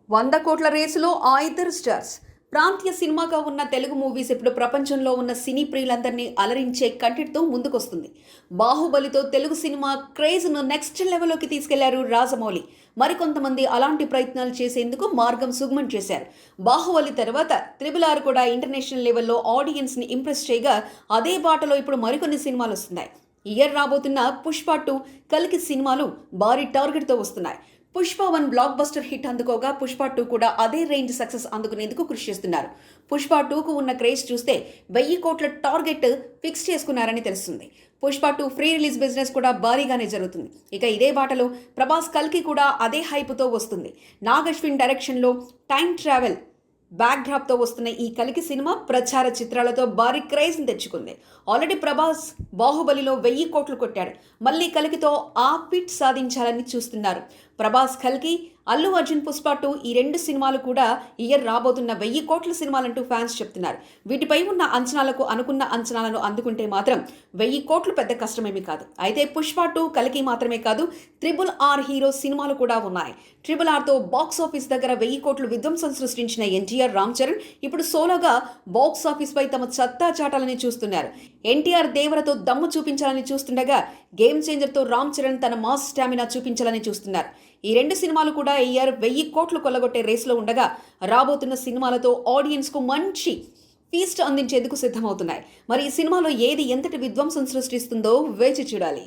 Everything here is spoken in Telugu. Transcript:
100 కోట్ల రేసులో ఆ ఇద్దరు స్టార్స్. ప్రాంతీయ సినిమాగా ఉన్న తెలుగు మూవీస్ ఇప్పుడు ప్రపంచంలో ఉన్న సినీ ప్రియులందరినీ అలరించే కంటెంట్తో ముందుకొస్తుంది. బాహుబలితో తెలుగు సినిమా క్రేజ్ను నెక్స్ట్ లెవెల్లోకి తీసుకెళ్లారు రాజమౌళి. మరికొంతమంది అలాంటి ప్రయత్నాలు చేసేందుకు మార్గం సుగమం చేశారు. బాహుబలి తర్వాత RRR కూడా ఇంటర్నేషనల్ లెవెల్లో ఆడియన్స్ని ఇంప్రెస్ చేయగా అదే బాటలో ఇప్పుడు మరికొన్ని సినిమాలు వస్తున్నాయి. ఇయర్ రాబోతున్న పుష్ప 2, కల్కి సినిమాలు భారీ టార్గెట్తో వస్తున్నాయి. పుష్ప 1 బ్లాక్ బస్టర్ హిట్ అందుకోగా పుష్ప 2 కూడా అదే రేంజ్ సక్సెస్ అందుకునేందుకు కృషి చేస్తున్నారు. పుష్ప 2కు ఉన్న క్రేజ్ చూస్తే 1000 కోట్ల టార్గెట్ ఫిక్స్ చేసుకున్నారని తెలుస్తుంది. పుష్ప 2 ఫ్రీ రిలీజ్ బిజినెస్ కూడా భారీగానే జరుగుతుంది. ఇక ఇదే బాటలో ప్రభాస్ కల్కి కూడా అదే హైప్తో వస్తుంది. నాగ్ అశ్విన్ డైరెక్షన్లో టైం ట్రావెల్ బ్యాక్డ్రాప్తో వస్తున్న ఈ కల్కి సినిమా ప్రచార చిత్రాలతో భారీ క్రేజ్ని తెచ్చుకుంది. ఆల్రెడీ ప్రభాస్ బాహుబలిలో 1000 కోట్లు కొట్టాడు. మళ్ళీ కల్కితో ఆ ఫిట్ సాధించాలని చూస్తున్నారు. ప్రభాస్ కల్కి, అల్లు అర్జున్ పుష్ప 2 ఈ 2 సినిమాలు కూడా ఇయర్ రాబోతున్న 1000 కోట్ల సినిమాలంటూ ఫ్యాన్స్ చెప్తున్నారు. వీటిపై ఉన్న అంచనాలకు అనుకున్న అంచనాలను అందుకుంటే మాత్రం 1000 కోట్లు పెద్ద కష్టమేమీ కాదు. అయితే పుష్ప 2, కల్కి మాత్రమే కాదు, RRR హీరో సినిమాలు కూడా ఉన్నాయి. RRRతో బాక్స్ ఆఫీస్ దగ్గర 1000 కోట్లు విధ్వంసం సృష్టించిన ఎన్టీఆర్, రామ్ చరణ్ ఇప్పుడు సోలోగా బాక్స్ ఆఫీస్ పై తమ సత్తా చాటాలని చూస్తున్నారు. ఎన్టీఆర్ దేవరతో దమ్ము చూపించాలని చూస్తుండగా, గేమ్ చేంజర్తో రామ్ చరణ్ తన మాస్ స్టామినా చూపించాలని చూస్తున్నారు. ఈ 2 సినిమాలు కూడా ఇయర్ 1000 కోట్లు కొల్లగొట్టే రేసులో ఉండగా, రాబోతున్న సినిమాలతో ఆడియన్స్కు మంచి ఫీస్ట్ అందించేందుకు సిద్ధమవుతున్నాయి. మరి ఈ సినిమాలో ఏది ఎంతటి విధ్వంసం సృష్టిస్తుందో వేచి చూడాలి.